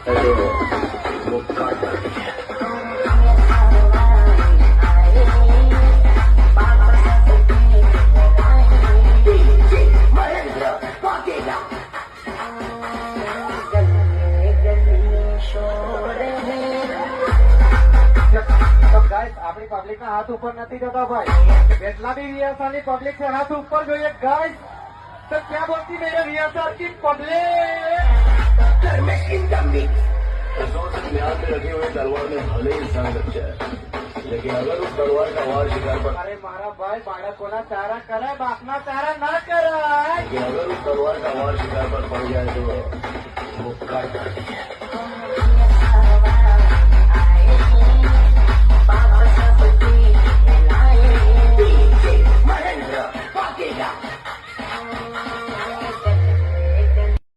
तो वो काट डालेंगे। આપણી પબ્લિક ના હાથ ઉપર નથી જતા ભાઈ, જેટલા भी रिहर्सल ની पब्लिक से हाथ ऊपर જોઈએ गाइस। तो क्या बोलती मेरे रिहर्सल की पब्लिक? म्याद में रखे हुए तलवार में भले ही इंसान बच जाए, लेकिन अगर उस तलवार का वार शिकार पर, अरे मारा भाई बाळकोना चारा कराय, बापना चारा ना कराय, लेकिन अगर उस तलवार का वार शिकार पर पड़ जाए तो वो काट डालेंगे।